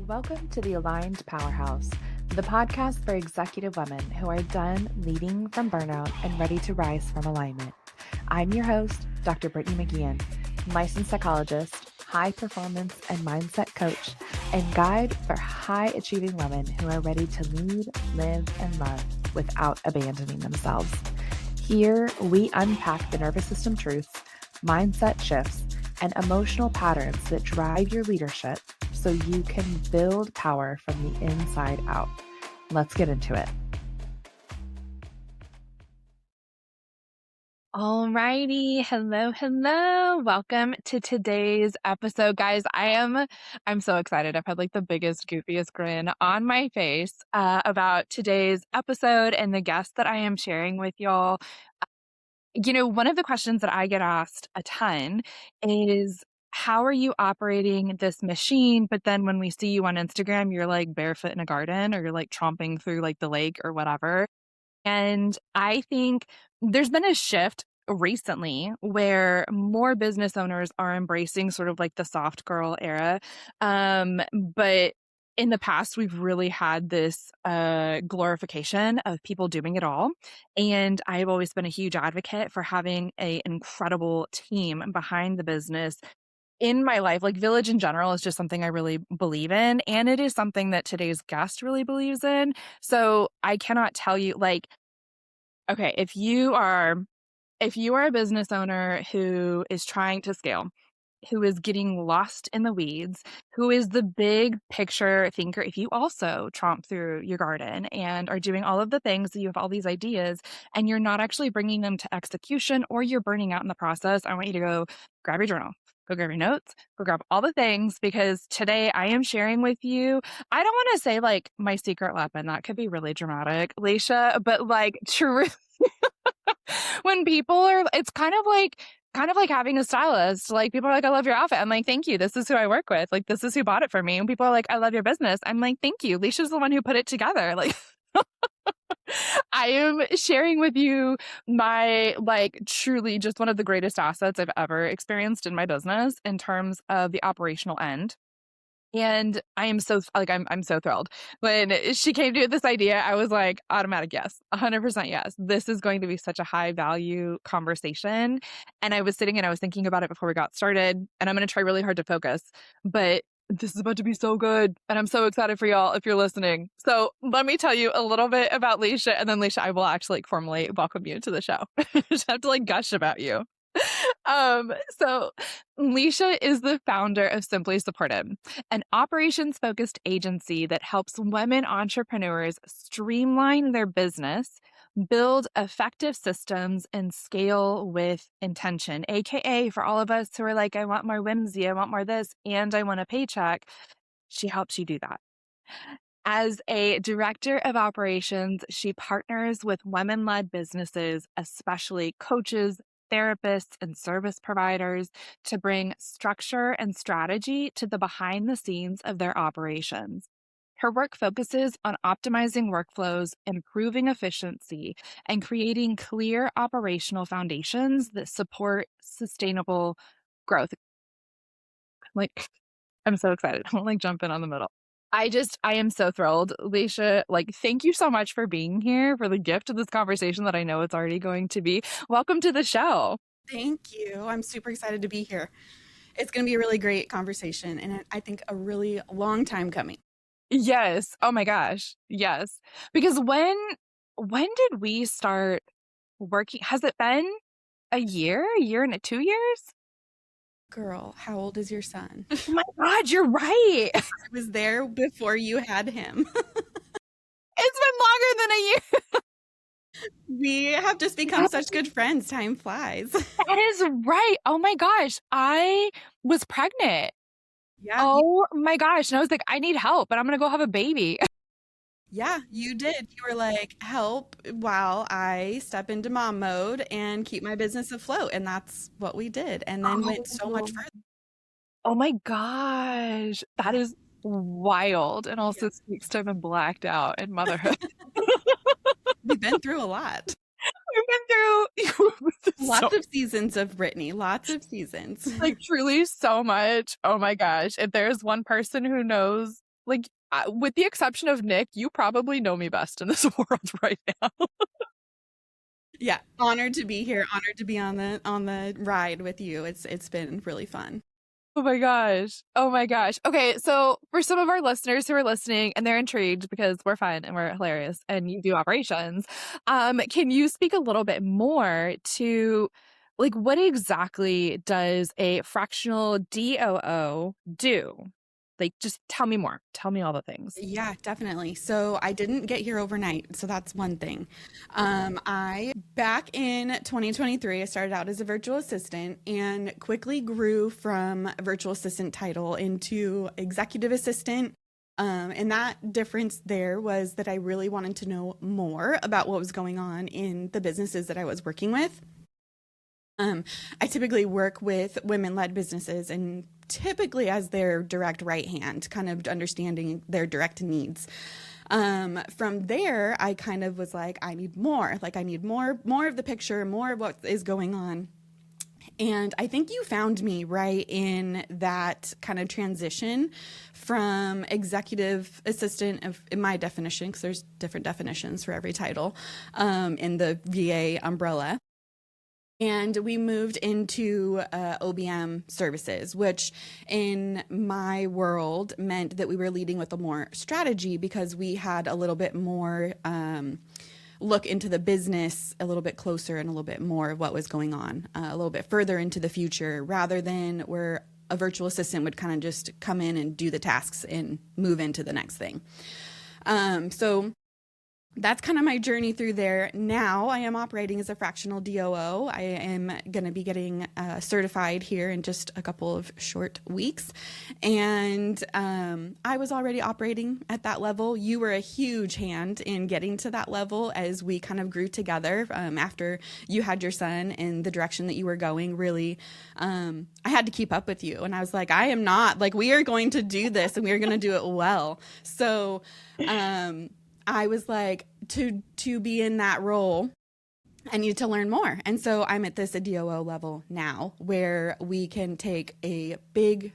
Welcome to the Aligned Powerhouse, the podcast for executive women who are done leading from burnout and ready to rise from alignment. I'm your host, Dr. Brittany McGeehan, licensed psychologist, high performance and mindset coach, and guide for high-achieving women who are ready to lead, live, and love without abandoning themselves. Here, we unpack the nervous system truths, mindset shifts, and emotional patterns that drive your leadership so you can build power from the inside out. Let's get into it. Alrighty. Hello. Welcome to today's episode, guys. I'm so excited. I've had like the biggest, goofiest grin on my face about today's episode and the guest that I am sharing with y'all. One of the questions that I get asked a ton is, how are you operating this machine? But then when we see you on Instagram, you're like barefoot in a garden, or you're like tromping through like the lake or whatever. And I think there's been a shift recently where more business owners are embracing sort of like the soft girl era. But in the past, we've really had this glorification of people doing it all. And I've always been a huge advocate for having an incredible team behind the business. In my life, like Village in general is just something I really believe in. And it is something that today's guest really believes in. So I cannot tell you, like, okay, if you are a business owner who is trying to scale, who is getting lost in the weeds, who is the big picture thinker, if you also tromp through your garden and are doing all of the things, you have all these ideas and you're not actually bringing them to execution, or you're burning out in the process, I want you to go grab your journal, go grab your notes, go grab all the things, because today I am sharing with you, I don't want to say like my secret weapon, that could be really dramatic, Leesha, but like true. When people are, it's kind of like having a stylist. Like, people are like, I love your outfit. I'm like, thank you. This is who I work with. Like, this is who bought it for me. And people are like, I love your business. I'm like, thank you. Leesha's the one who put it together. Like, I am sharing with you my, like, truly just one of the greatest assets I've ever experienced in my business in terms of the operational end. And I am so, like, I'm so thrilled. When she came to this idea, I was like, automatic yes, 100% yes. This is going to be such a high value conversation. And I was sitting and I was thinking about it before we got started, and I'm going to try really hard to focus, but this is about to be so good. And I'm so excited for y'all if you're listening. So let me tell you a little bit about Leesha, and then Leesha, I will actually formally welcome you to the show. Just have to like gush about you. So Leesha is the founder of Simply Supported, an operations-focused agency that helps women entrepreneurs streamline their business, build effective systems, and scale with intention. AKA, for all of us who are like, I want more whimsy, I want more this, and I want a paycheck, she helps you do that. As a director of operations, she partners with women-led businesses, especially coaches, therapists, and service providers, to bring structure and strategy to the behind the scenes of their operations. Her work focuses on optimizing workflows, improving efficiency, and creating clear operational foundations that support sustainable growth. Like, I'm so excited. I won't like jump in on the middle. I am so thrilled, Leesha. Like, thank you so much for being here, for the gift of this conversation that I know it's already going to be. Welcome to the show. Thank you. I'm super excited to be here. It's going to be a really great conversation, and I think a really long time coming. Yes. Oh my gosh. Yes. Because when did we start working? Has it been a year and 2 years? Girl, how old is your son? Oh my God, you're right. I was there before you had him. It's been longer than a year. We have just become such good friends. Time flies. That is right. Oh my gosh. I was pregnant. Yeah. Oh my gosh. And I was like, I need help, but I'm going to go have a baby. Yeah, you did. You were like, help while I step into mom mode and keep my business afloat. And that's what we did. And then went so much further. Oh my gosh. That is wild. And also speaks to have been blacked out in motherhood. We've been through a lot. We've been through lots of seasons of Brittany, lots of seasons. Like, truly so much. Oh my gosh. If there's one person who knows Like, with the exception of Nick, you probably know me best in this world right now. Yeah, honored to be here, honored to be on the ride with you. It's been really fun. Oh my gosh. Oh my gosh. Okay, so for some of our listeners who are listening and they're intrigued because we're fun and we're hilarious and you do operations, can you speak a little bit more to like what exactly does a fractional DOO do? Like just tell me more. Tell me all the things. Yeah, definitely. So I didn't get here overnight, so that's one thing. I back in 2023, I started out as a virtual assistant and quickly grew from a virtual assistant title into executive assistant. And that difference there was that I really wanted to know more about what was going on in the businesses that I was working with. I typically work with women-led businesses and typically as their direct right hand, kind of understanding their direct needs. From there, I kind of was like, I need more. Like I need more of the picture, more of what is going on. And I think you found me right in that kind of transition from executive assistant, in my definition, because there's different definitions for every title, in the VA umbrella. And we moved into OBM services, which in my world meant that we were leading with a more strategy because we had a little bit more look into the business a little bit closer and a little bit more of what was going on, a little bit further into the future rather than where a virtual assistant would kind of just come in and do the tasks and move into the next thing. So that's kind of my journey through there. Now I am operating as a fractional DOO. I am going to be getting certified here in just a couple of short weeks. And I was already operating at that level. You were a huge hand in getting to that level as we kind of grew together after you had your son and the direction that you were going. Really, I had to keep up with you. And I was like, I am not, like, we are going to do this and we are going to do it well. So, I was like, to be in that role, I needed to learn more. And so I'm at this DOO level now where we can take a big,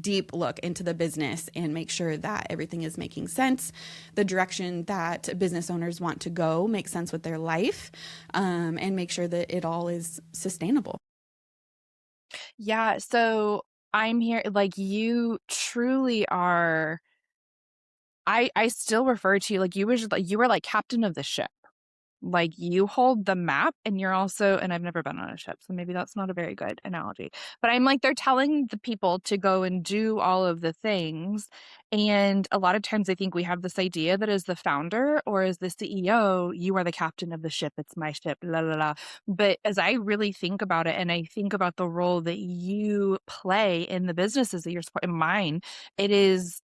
deep look into the business and make sure that everything is making sense. The direction that business owners want to go makes sense with their life, and make sure that it all is sustainable. Yeah, so I'm here like you truly are I still refer to you like you were like captain of the ship. Like you hold the map and you're also, and I've never been on a ship, so maybe that's not a very good analogy, but I'm like, they're telling the people to go and do all of the things. And a lot of times I think we have this idea that as the founder or as the CEO, you are the captain of the ship. It's my ship, la, la, la. But as I really think about it and I think about the role that you play in the businesses that you're supporting, mine, it is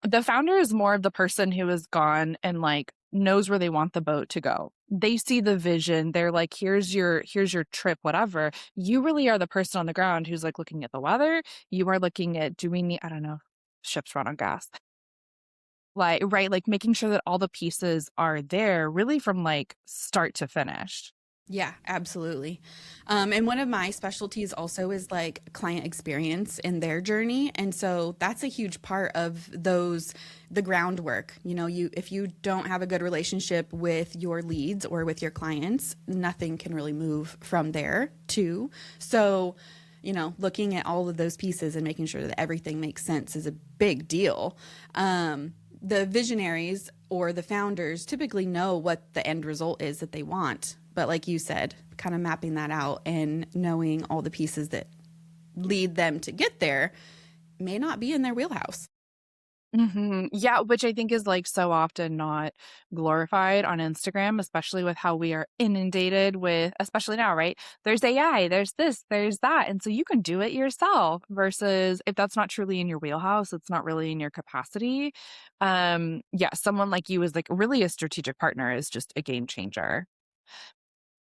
the founder is more of the person who has gone and like knows where they want the boat to go. They see the vision. They're like, here's your trip, whatever. You really are the person on the ground who's like looking at the weather. You are looking at, do we need, I don't know, ships run on gas. Like, right, like making sure that all the pieces are there really from like start to finish. Yeah, absolutely. And one of my specialties also is like client experience in their journey. And so that's a huge part of the groundwork. You know, if you don't have a good relationship with your leads or with your clients, nothing can really move from there too. So, you know, looking at all of those pieces and making sure that everything makes sense is a big deal. The visionaries or the founders typically know what the end result is that they want. But like you said, kind of mapping that out and knowing all the pieces that lead them to get there may not be in their wheelhouse. Yeah, which I think is like so often not glorified on Instagram, especially with how we are inundated with, especially now, right? There's AI, there's this, there's that. And so you can do it yourself versus if that's not truly in your wheelhouse, it's not really in your capacity. Yeah, someone like you is like really a strategic partner is just a game changer.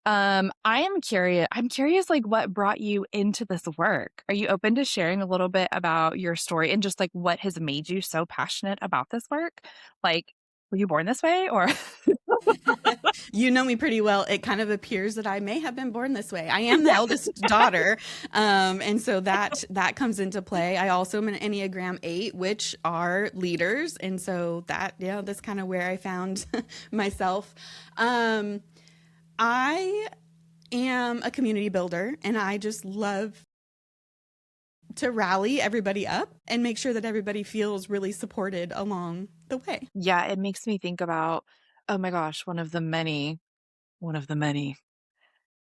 I am curious. I'm curious, like, what brought you into this work? Are you open to sharing a little bit about your story and just like what has made you so passionate about this work? Like, were you born this way or? You know me pretty well. It kind of appears that I may have been born this way. I am the eldest daughter. And so that comes into play. I also am an Enneagram 8, which are leaders. And so that's kind of where I found myself. I am a community builder, and I just love to rally everybody up and make sure that everybody feels really supported along the way. Yeah, it makes me think about, oh my gosh, one of the many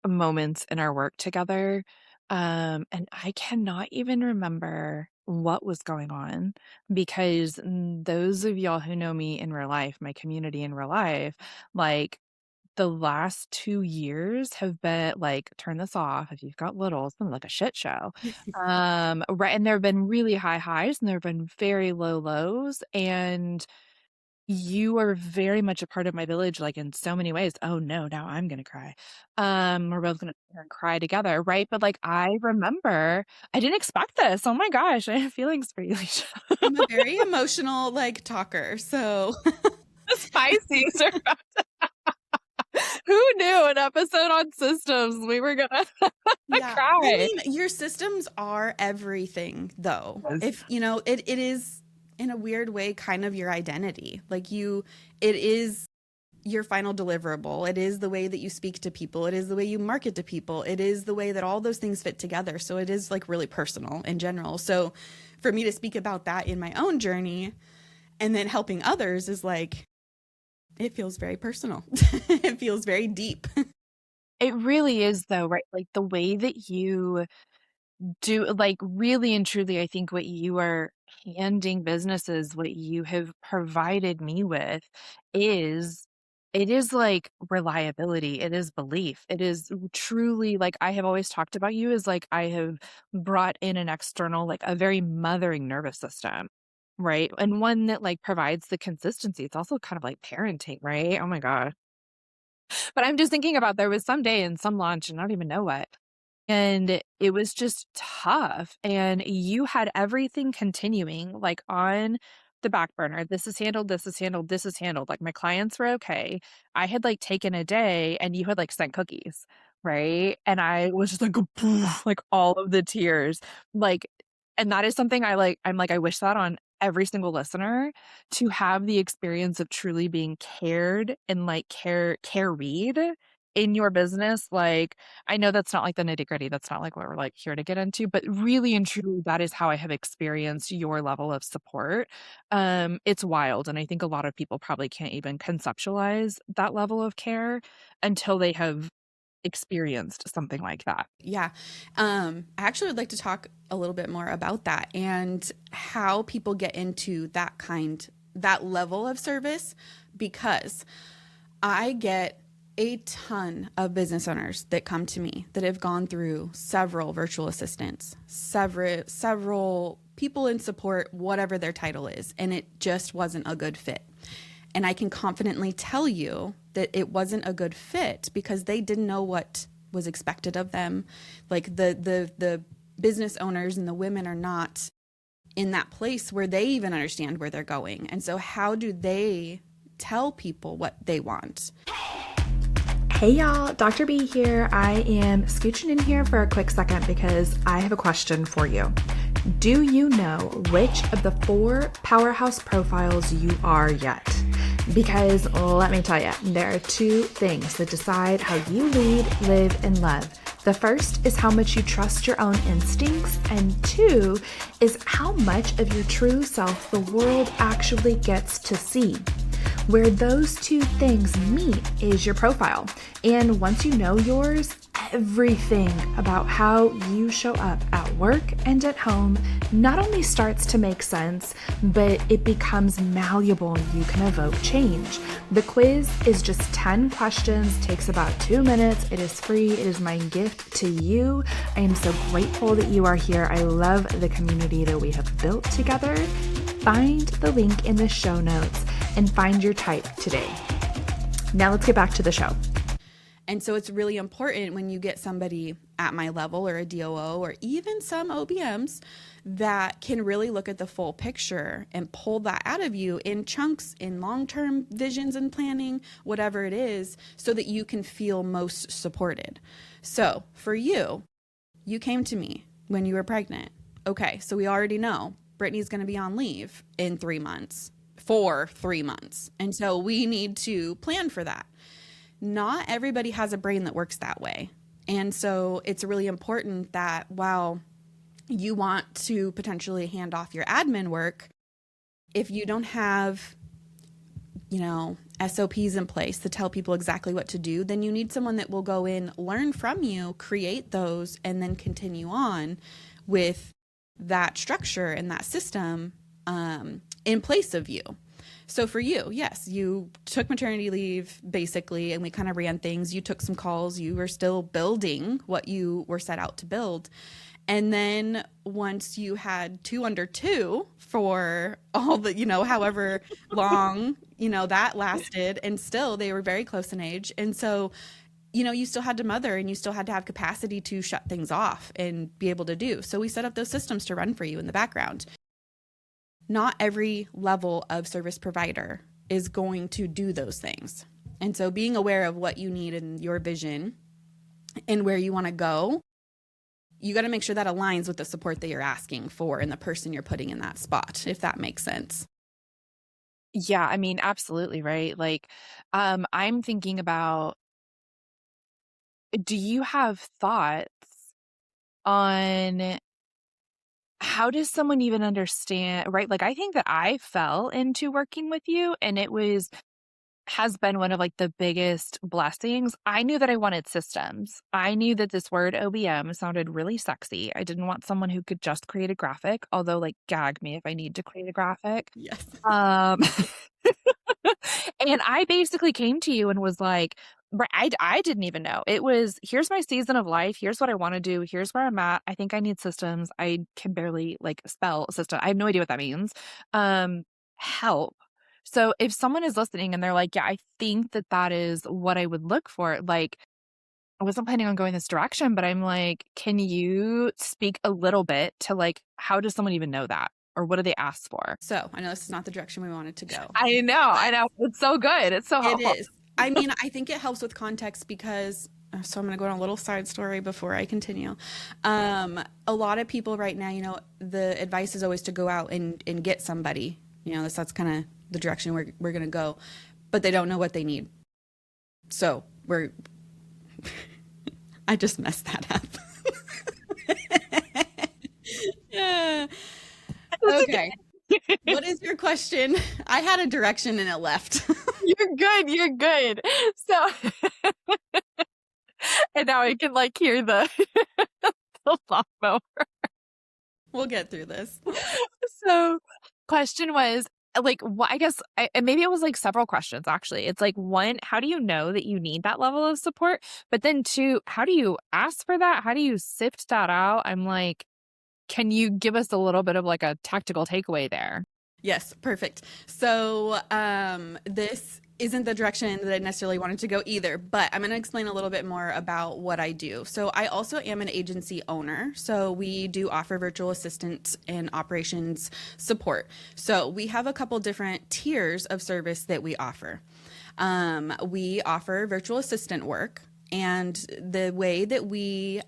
moments in our work together. And I cannot even remember what was going on because those of y'all who know me in real life, my community in real life, like the last 2 years have been like, turn this off if you've got little, it's been like a shit show. Right. And there have been really high highs and there have been very low lows. And you are very much a part of my village, like in so many ways. Oh no, now I'm gonna cry. We're both gonna sit here and cry together, right? But like I remember, I didn't expect this. Oh my gosh, I have feelings for you, Leisha. I'm a very emotional talker, so The spices are about who knew an episode on systems we were gonna yeah. cry. I mean, your systems are everything, though. Yes. If it is in a weird way kind of your identity. It is your final deliverable. It is the way that you speak to people. It is the way you market to people. It is the way that all those things fit together. So it is like really personal in general. So for me to speak about that in my own journey and then helping others is like, it feels very personal. It feels very deep. It really is though, right? Like the way that you do, like really and truly, I think what you are handing businesses, what you have provided me with is it is like reliability. It is belief. It is truly like I have always talked about you as like I have brought in an external, like a very mothering nervous system. Right. And one that like provides the consistency. It's also kind of like parenting, right? Oh my God. But I'm just thinking about there was some day in some launch, and I don't even know what. And it was just tough. And you had everything continuing like on the back burner. This is handled, this is handled, this is handled. Like my clients were okay. I had like taken a day and you had like sent cookies, right? And I was just like, like all of the tears. Like, and that is something I'm like, I wish that on every single listener to have the experience of truly being cared and like carried in your business. Like, I know that's not like the nitty gritty. That's not like what we're like here to get into, but really and truly, that is how I have experienced your level of support. It's wild. And I think a lot of people probably can't even conceptualize that level of care until they have experienced something like that. Yeah. I actually would like to talk a little bit more about that and how people get into that level of service, because I get a ton of business owners that come to me that have gone through several virtual assistants, several people in support, whatever their title is, and it just wasn't a good fit. And I can confidently tell you that it wasn't a good fit because they didn't know what was expected of them. Like the business owners and the women are not in that place where they even understand where they're going. And so how do they tell people what they want? Hey y'all, Dr. B here. I am scooching in here for a quick second because I have a question for you. Do you know which of the 4 powerhouse profiles you are yet? Because let me tell you, there are 2 things that decide how you lead, live, and love. The first is how much you trust your own instincts, and 2 is how much of your true self the world actually gets to see. Where those 2 things meet is your profile. And once you know yours, everything about how you show up at work and at home not only starts to make sense, but it becomes malleable and you can evoke change. The quiz is just 10 questions, takes about 2 minutes. It is free. It is my gift to you. I am so grateful that you are here. I love the community that we have built together. Find the link in the show notes and find your type today. Now let's get back to the show. And so it's really important when you get somebody at my level or a DOO or even some OBMs that can really look at the full picture and pull that out of you in chunks, in long-term visions and planning, whatever it is, so that you can feel most supported. So for you, you came to me when you were pregnant. Okay, so we already know Brittany's going to be on leave in 3 months, for 3 months. And so we need to plan for that. Not everybody has a brain that works that way. And so it's really important that while you want to potentially hand off your admin work, if you don't have, SOPs in place to tell people exactly what to do, then you need someone that will go in, learn from you, create those, and then continue on with that structure and that system in place of you. So for you, yes, you took maternity leave basically, and we kind of ran things. You took some calls. You were still building what you were set out to build. And then once you had 2 under 2 for all the, however long, that lasted, and still they were very close in age. And so, you still had to mother, and you still had to have capacity to shut things off and be able to do. So we set up those systems to run for you in the background. Not every level of service provider is going to do those things. And so being aware of what you need in your vision and where you want to go, you got to make sure that aligns with the support that you're asking for and the person you're putting in that spot, if that makes sense. Yeah, I mean, absolutely, right? Like, I'm thinking about, do you have thoughts on how does someone even understand, right? Like, I think that I fell into working with you, and has been one of like the biggest blessings. I knew that I wanted systems. I knew that this word OBM sounded really sexy. I didn't want someone who could just create a graphic, although like gag me if I need to create a graphic. Yes. And I basically came to you and was like, I didn't even know. It was, here's my season of life. Here's what I want to do. Here's where I'm at. I think I need systems. I can barely like spell system. I have no idea what that means. Help. So if someone is listening and they're like, yeah, I think that that is what I would look for. Like, I wasn't planning on going this direction, but I'm like, can you speak a little bit to like, how does someone even know that? Or what do they ask for? So I know this is not the direction we wanted to go. I know. It's so good. It's so helpful. It is. I mean, I think it helps with context because, so I'm going to go on a little side story before I continue. A lot of people right now, the advice is always to go out and get somebody, that's kind of the direction we're going to go, but they don't know what they need. So I just messed that up. Okay. What is your question? I had a direction and it left. You're good. So, and now I can like hear the lawnmower. We'll get through this. So, question was like, I guess maybe it was like several questions actually. It's like, 1, how do you know that you need that level of support? But then 2, how do you ask for that? How do you sift that out? I'm like, can you give us a little bit of like a tactical takeaway there? Yes, perfect. So this isn't the direction that I necessarily wanted to go either, but I'm going to explain a little bit more about what I do. So I also am an agency owner. So we do offer virtual assistants and operations support. So we have a couple different tiers of service that we offer. We offer virtual assistant work. And the way that we,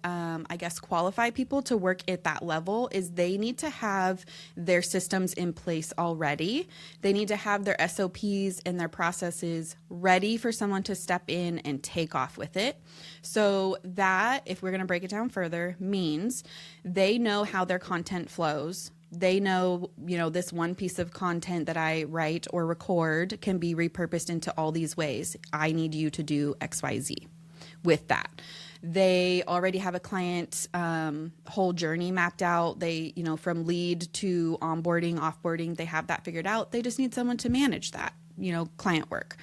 qualify people to work at that level is they need to have their systems in place already. They need to have their SOPs and their processes ready for someone to step in and take off with it. So that, if we're going to break it down further, means they know how their content flows. They know, this one piece of content that I write or record can be repurposed into all these ways. I need you to do XYZ. With that, they already have a client whole journey mapped out. They, from lead to onboarding, offboarding, they have that figured out. They just need someone to manage that, client work,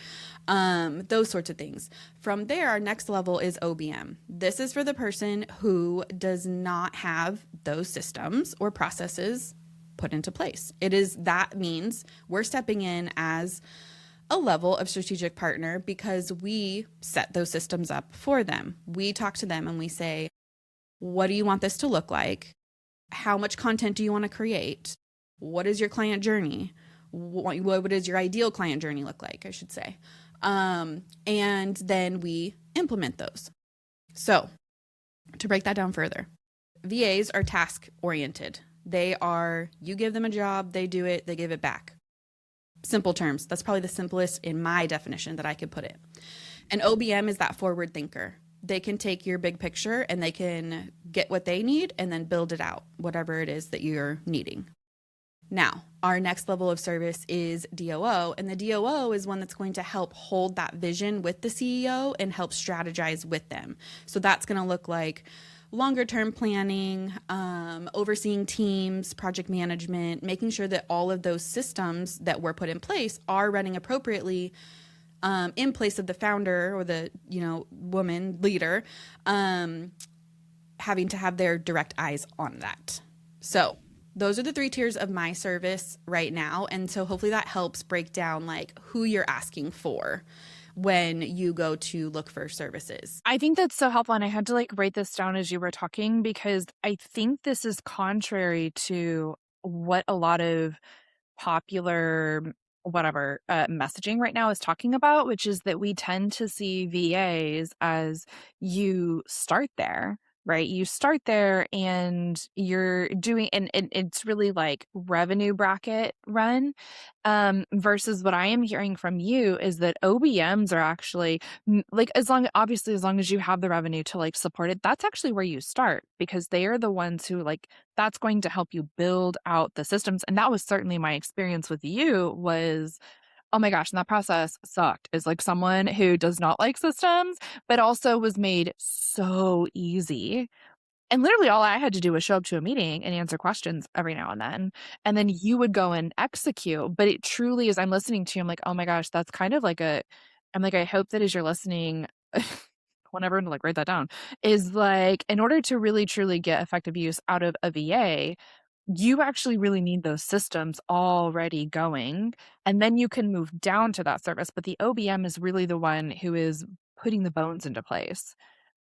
those sorts of things. From there, our next level is OBM. This is for the person who does not have those systems or processes put into place. That means we're stepping in as a level of strategic partner because we set those systems up for them. We talk to them and we say, what do you want this to look like? How much content do you want to create? What is your client journey? What does your ideal client journey look like, I should say? And then we implement those. So to break that down further, VAs are task oriented. You give them a job, they do it, they give it back. Simple terms. That's probably the simplest in my definition that I could put it. An OBM is that forward thinker. They can take your big picture and they can get what they need and then build it out, whatever it is that you're needing. Now, our next level of service is DOO, and the DOO is one that's going to help hold that vision with the CEO and help strategize with them. So that's going to look like longer term planning, overseeing teams, project management, making sure that all of those systems that were put in place are running appropriately in place of the founder or the woman leader having to have their direct eyes on that. So those are the 3 tiers of my service right now. And so hopefully that helps break down like who you're asking for when you go to look for services. I think that's so helpful. And I had to like write this down as you were talking because I think this is contrary to what a lot of popular messaging right now is talking about, which is that we tend to see VAs as you start there, right? You start there and you're doing, and it's really like revenue bracket run, versus what I am hearing from you is that OBMs are actually like, as long as you have the revenue to like support it, that's actually where you start because they are the ones who like, that's going to help you build out the systems. And that was certainly my experience with you was, oh my gosh, and that process sucked. Is like someone who does not like systems, but also was made so easy. And literally all I had to do was show up to a meeting and answer questions every now and then. And then you would go and execute. But it truly is, I'm listening to you, I'm like, oh my gosh, that's kind of like I'm like, I hope that as you're listening, whenever to like write that down, is like, in order to really truly get effective use out of a VA, you actually really need those systems already going, and then you can move down to that service. But the OBM is really the one who is putting the bones into place.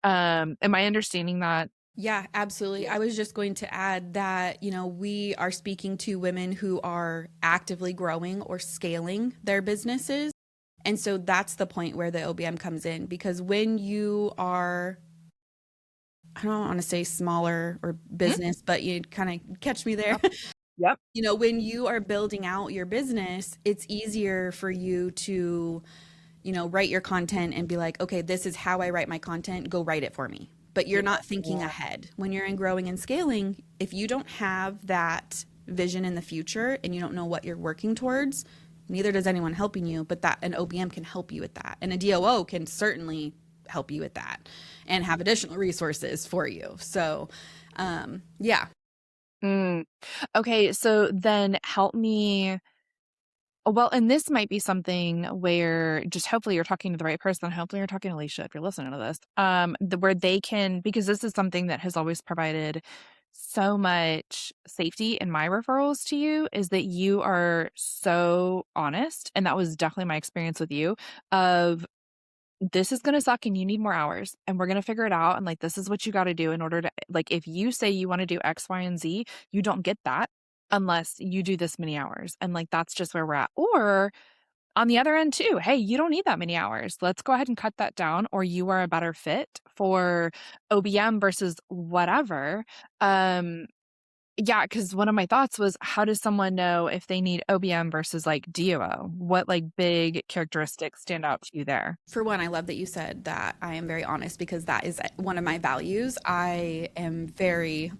Am I understanding that? Yeah, absolutely. I was just going to add that, we are speaking to women who are actively growing or scaling their businesses. And so that's the point where the OBM comes in, because when you are, I don't want to say smaller or business, but you kind of catch me there. Yep. When you are building out your business, it's easier for you to, write your content and be like, okay, this is how I write my content. Go write it for me. But you're not thinking ahead. When you're in growing and scaling, if you don't have that vision in the future and you don't know what you're working towards, neither does anyone helping you, but that an OBM can help you with that. And a DOO can certainly help you with that and have additional resources for you. So, yeah. Okay. So then help me. Well, and this might be something where just hopefully you're talking to the right person. Hopefully you're talking to Leesha if you're listening to this, where they can, because this is something that has always provided so much safety in my referrals to you, is that you are so honest. And that was definitely my experience with you of, this is going to suck and you need more hours and we're going to figure it out. And like, this is what you got to do in order to, like, if you say you want to do X, Y, and Z, you don't get that unless you do this many hours. And like, that's just where we're at. Or on the other end too, hey, you don't need that many hours. Let's go ahead and cut that down, or you are a better fit for OBM versus whatever. Yeah, because one of my thoughts was, how does someone know if they need OBM versus like DOO? What like big characteristics stand out to you there? For one, I love that you said that I am very honest, because that is one of my values. I am very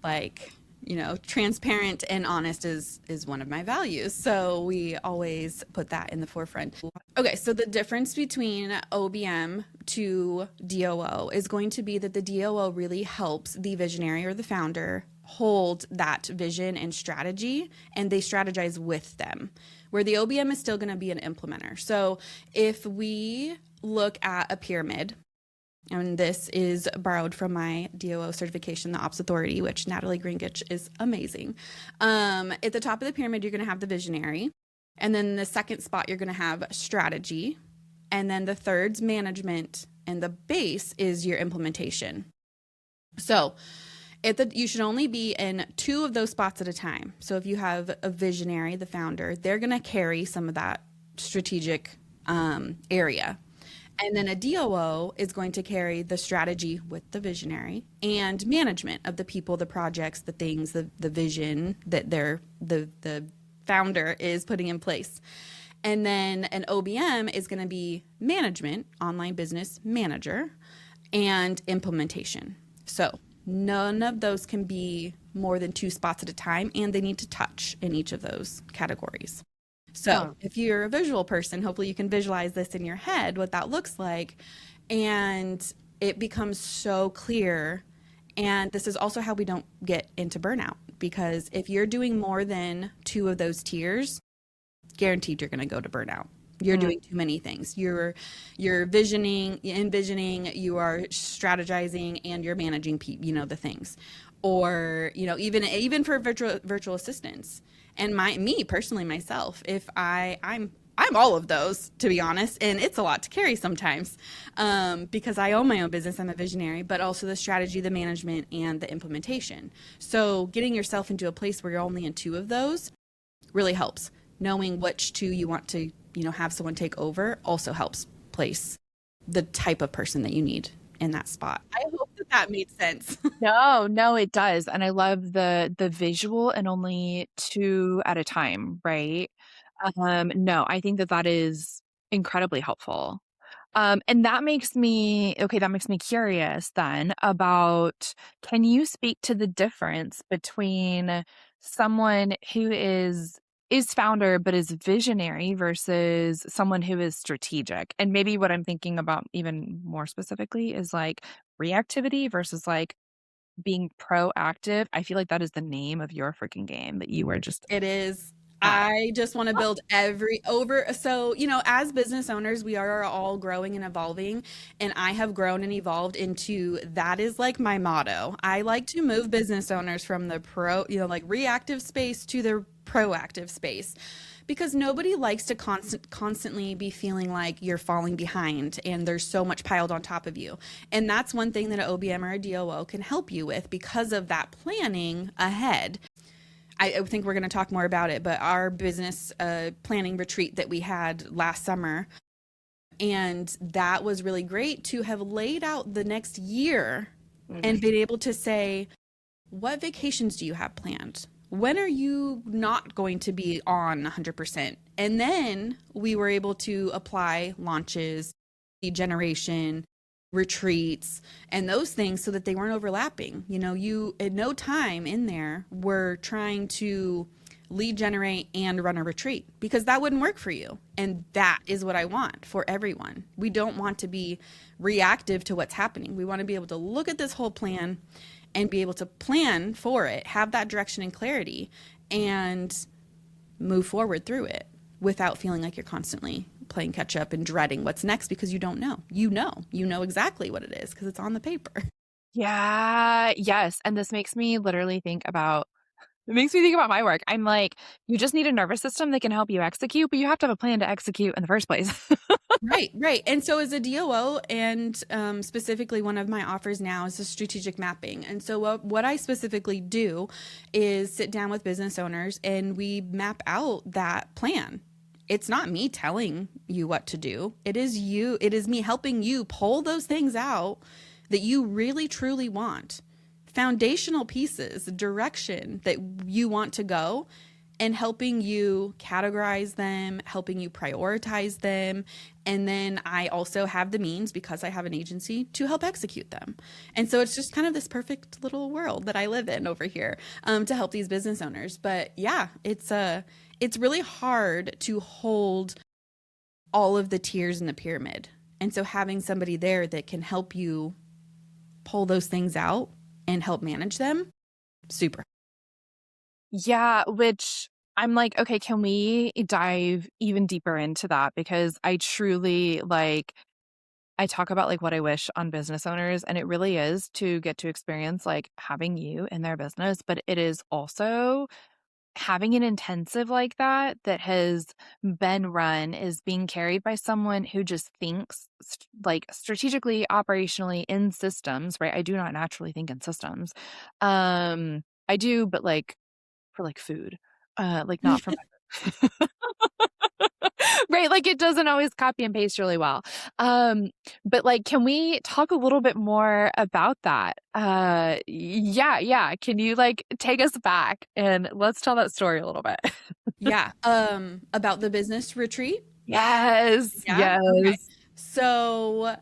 transparent and honest is one of my values. So we always put that in the forefront. Okay, so the difference between OBM to DOO is going to be that the DOO really helps the visionary or the founder hold that vision and strategy, and they strategize with them, where the OBM is still going to be an implementer. So if we look at a pyramid, and this is borrowed from my DOO certification, the Ops Authority, which Natalie Gringich is amazing. At the top of the pyramid, you're going to have the visionary. And then the second spot, you're going to have strategy. And then the third's management. And the base is your implementation. So you should only be in 2 of those spots at a time. So if you have a visionary, the founder, they're going to carry some of that strategic area. And then a DOO is going to carry the strategy with the visionary and management of the people, the projects, the things, the vision that the founder is putting in place. And then an OBM is going to be management, online business manager, and implementation. So none of those can be more than 2 spots at a time, and they need to touch in each of those categories. So if you're a visual person, hopefully you can visualize this in your head, what that looks like, and it becomes so clear. And this is also how we don't get into burnout, because if you're doing more than 2 of those tiers, guaranteed you're going to go to burnout. You're doing too many things. You're envisioning, you are strategizing, and you're managing the things. Or, even for virtual assistants. And me personally, myself, if I'm all of those, to be honest, and it's a lot to carry sometimes, because I own my own business. I'm a visionary, but also the strategy, the management, and the implementation. So getting yourself into a place where you're only in 2 of those really helps. Knowing which 2 you want to, have someone take over also helps place the type of person that you need in that spot. I hope that made sense. No, it does. And I love the visual and only 2 at a time, right? No, I think that is incredibly helpful. And that makes me curious then about, can you speak to the difference between someone who is founder but is visionary versus someone who is strategic? And maybe what I'm thinking about even more specifically is like reactivity versus like being proactive. I feel like that is the name of your freaking game that you were just It is. at. I just want to build so, as business owners, we are all growing and evolving, and I have grown and evolved into, that is like my motto. I like to move business owners from the reactive space to the proactive space, because nobody likes to constantly be feeling like you're falling behind and there's so much piled on top of you. And that's one thing that an OBM or a DOO can help you with, because of that planning ahead. I think we're going to talk more about it, but our business planning retreat that we had last summer, and that was really great to have laid out the next year and been able to say, what vacations do you have planned? When are you not going to be on 100%? And then we were able to apply launches, lead generation, retreats, and those things, so that they weren't overlapping. You at no time in there were trying to lead generate and run a retreat, because that wouldn't work for you. And that is what I want for everyone. We don't want to be reactive to what's happening. We want to be able to look at this whole plan and be able to plan for it, have that direction and clarity, and move forward through it without feeling like you're constantly playing catch up and dreading what's next, because you don't know. You know exactly what it is because it's on the paper. Yeah, yes. And this makes me literally think about my work. I'm like, you just need a nervous system that can help you execute, but you have to have a plan to execute in the first place. Right. And so as a DOO, and specifically one of my offers now is a strategic mapping. And so what I specifically do is sit down with business owners and we map out that plan. It's not me telling you what to do. It is me helping you pull those things out that you really truly want. Foundational pieces, direction that you want to go, and helping you categorize them, helping you prioritize them. And then I also have the means, because I have an agency, to help execute them. And so it's just kind of this perfect little world that I live in over here, to help these business owners. But yeah, it's really hard to hold all of the tiers in the pyramid. And so having somebody there that can help you pull those things out and help manage them, super. Yeah, which I'm like, okay, can we dive even deeper into that? Because I truly I talk about like what I wish on business owners, and it really is to get to experience like having you in their business, but it is also having an intensive like that has been run is being carried by someone who just thinks like strategically, operationally in systems, right? I do not naturally think in systems. I do, but like for like food, like not for my right, like, it doesn't always copy and paste really well. But, like, can we talk a little bit more about that? Yeah. Can you, like, take us back and let's tell that story a little bit? Yeah. About the business retreat. Yes, Yeah. Okay. yes. So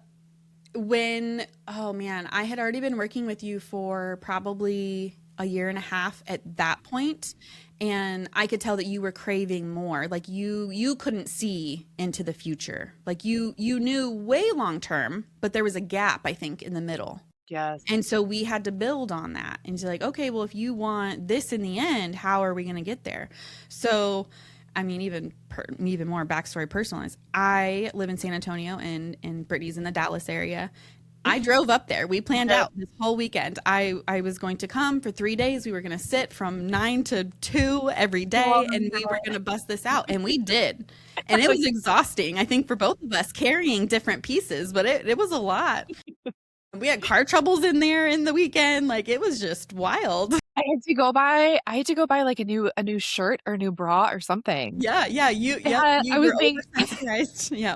oh man, I had already been working with you for probably a year and a half at that point, and I could tell that you were craving more. Like you couldn't see into the future. Like you knew way long term, but there was a gap, I think, in the middle. Yes. And so we had to build on that and say like, okay, well, if you want this in the end, how are we going to get there? So, I mean, even more backstory personalized. I live in San Antonio and Brittany's in the Dallas area. I drove up there. We planned out this whole weekend. I was going to come for 3 days. We were going to sit from 9 to 2 every day, and we were going to bust this out. And we did. And it was exhausting, I think, for both of us carrying different pieces, but it was a lot. We had car troubles in there in the weekend. Like, it was just wild. I had to go buy like a new shirt or a new bra or something. Yeah. You I was were being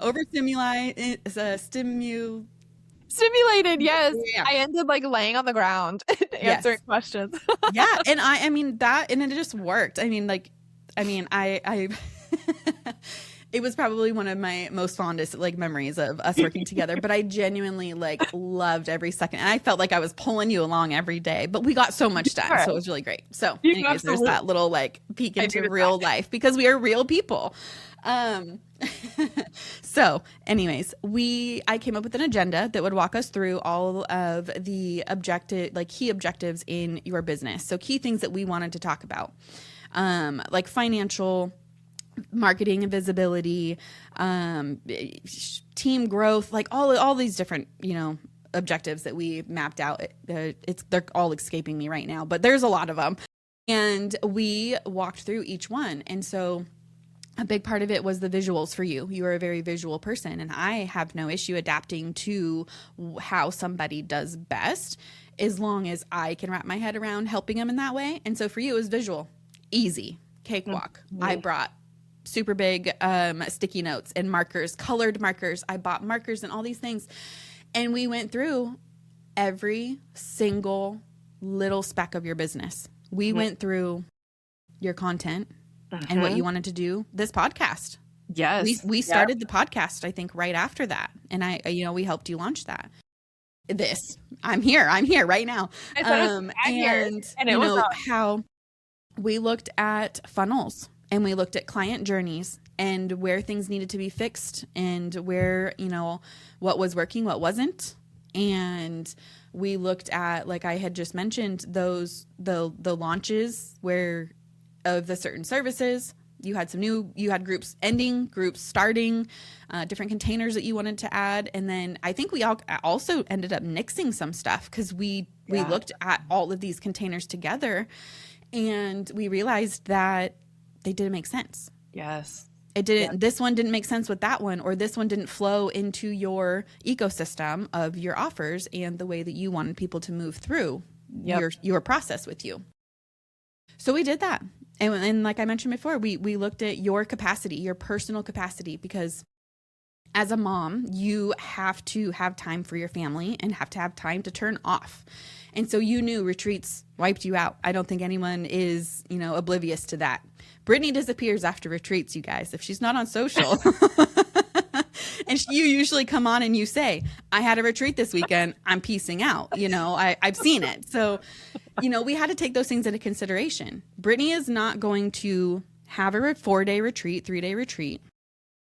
overstimulated. Yeah, stimulated. Yes. Yeah. I ended like laying on the ground answering questions. Yeah. And I mean that, and it just worked. I it was probably one of my most fondest like memories of us working together, but I genuinely like loved every second. And I felt like I was pulling you along every day, but we got so much done. So it was really great. So anyways, there's that little like peek into real life because we are real people. So anyways, I came up with an agenda that would walk us through all of the key objectives in your business. So key things that we wanted to talk about, like financial, marketing and visibility, team growth, like all these different, objectives that we mapped out. They're all escaping me right now, but there's a lot of them. And we walked through each one. And so a big part of it was the visuals for you. You are a very visual person, and I have no issue adapting to how somebody does best as long as I can wrap my head around helping them in that way. And so for you, it was visual, easy, cakewalk. Mm-hmm. I brought super big sticky notes and markers, colored markers. I bought markers and all these things. And we went through every single little speck of your business. We went through your content and what you wanted to do, this podcast. Yes. We started the podcast, I think, right after that. And we helped you launch that. I'm here right now. And it was how we looked at funnels and we looked at client journeys and where things needed to be fixed and where, what was working, what wasn't. And we looked at, like I had just mentioned, the launches of the certain services. You had groups ending, groups starting, different containers that you wanted to add. And then I think we also ended up nixing some stuff because we looked at all of these containers together and we realized that they didn't make sense. Yes. It didn't. Yeah. This one didn't make sense with that one, or this one didn't flow into your ecosystem of your offers and the way that you wanted people to move through your process with you. So we did that. And like I mentioned before, we looked at your capacity, your personal capacity, because as a mom, you have to have time for your family and have to have time to turn off. And so you knew retreats wiped you out. I don't think anyone is, oblivious to that. Brittany disappears after retreats, you guys, if she's not on social. And you usually come on and you say, I had a retreat this weekend. I'm peacing out. I've seen it. So, we had to take those things into consideration. Brittany is not going to have a 4-day retreat, 3-day retreat,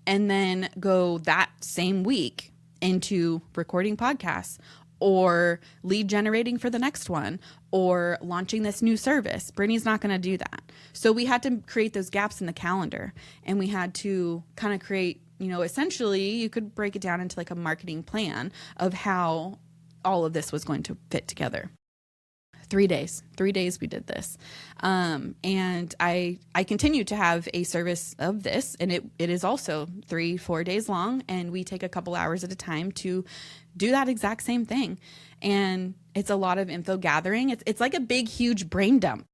and then go that same week into recording podcasts or lead generating for the next one or launching this new service. Brittany's not going to do that. So we had to create those gaps in the calendar, and we had to kind of create, essentially you could break it down into like a marketing plan of how all of this was going to fit together. 3 days. 3 days we did this. And I continue to have a service of this, and it is also 3-4 days long, and we take a couple hours at a time to do that exact same thing. And it's a lot of info gathering. It's like a big, huge brain dump.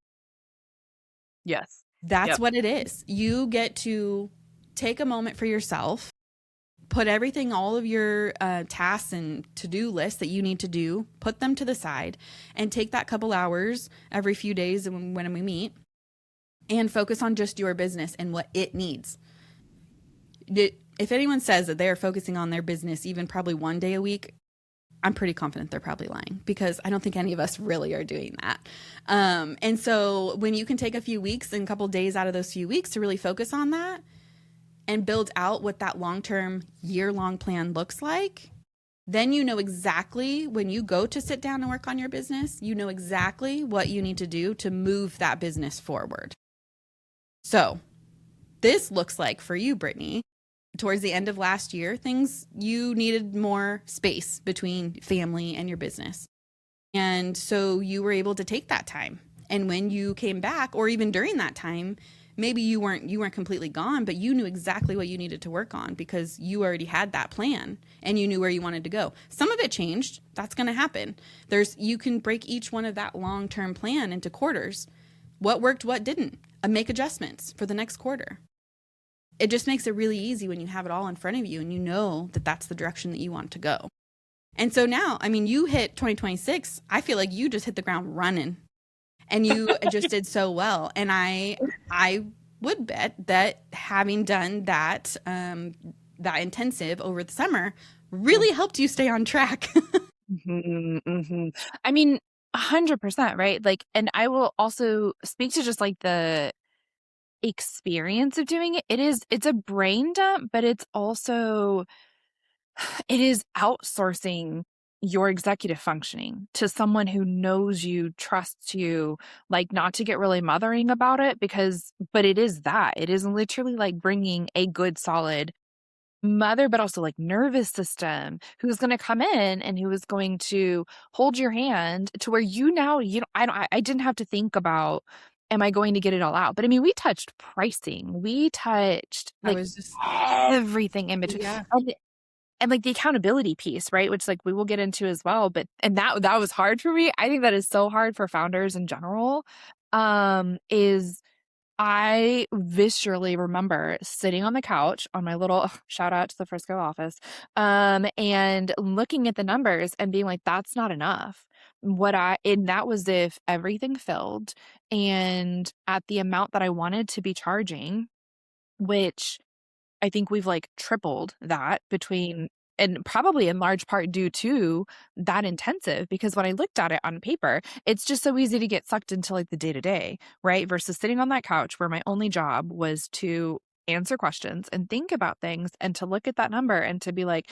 Yes. That's what it is. You get to take a moment for yourself, put everything, all of your tasks and to-do lists that you need to do, put them to the side, and take that couple hours every few days when we meet and focus on just your business and what it needs. If anyone says that they're focusing on their business even probably 1 day a week, I'm pretty confident they're probably lying, because I don't think any of us really are doing that. And so when you can take a few weeks and a couple days out of those few weeks to really focus on that and build out what that long-term, year-long plan looks like, then you know exactly, when you go to sit down and work on your business, you know exactly what you need to do to move that business forward. So this looks like for you, Brittany, towards the end of last year, you needed more space between family and your business. And so you were able to take that time. And when you came back, or even during that time, maybe you weren't completely gone, but you knew exactly what you needed to work on because you already had that plan and you knew where you wanted to go. Some of it changed. That's going to happen. You can break each one of that long-term plan into quarters. What worked, what didn't, and make adjustments for the next quarter. It just makes it really easy when you have it all in front of you and you know that that's the direction that you want to go. And so now, I mean, you hit 2026. I feel like you just hit the ground running and you just did so well. And I would bet that having done that, that intensive over the summer really helped you stay on track. I mean, 100%, right? Like, and I will also speak to just like the experience of doing it. It's a brain dump, but it is outsourcing your executive functioning to someone who knows you, trusts you, like, not to get really mothering about it, but it is literally like bringing a good, solid mother, but also like nervous system, who's going to come in and who is going to hold your hand to where I didn't have to think about, am I going to get it all out? But I mean, we touched pricing, we touched like everything in between. Yeah. And like the accountability piece, right? Which like we will get into as well. But, and that was hard for me. I think that is so hard for founders in general, is I viscerally remember sitting on the couch on my little shout out to the Frisco office, and looking at the numbers and being like, that's not enough. And that was if everything filled and at the amount that I wanted to be charging, which I think we've like tripled that between, and probably in large part due to that intensive, because when I looked at it on paper, it's just so easy to get sucked into like the day to day, right? Versus sitting on that couch where my only job was to answer questions and think about things and to look at that number and to be like,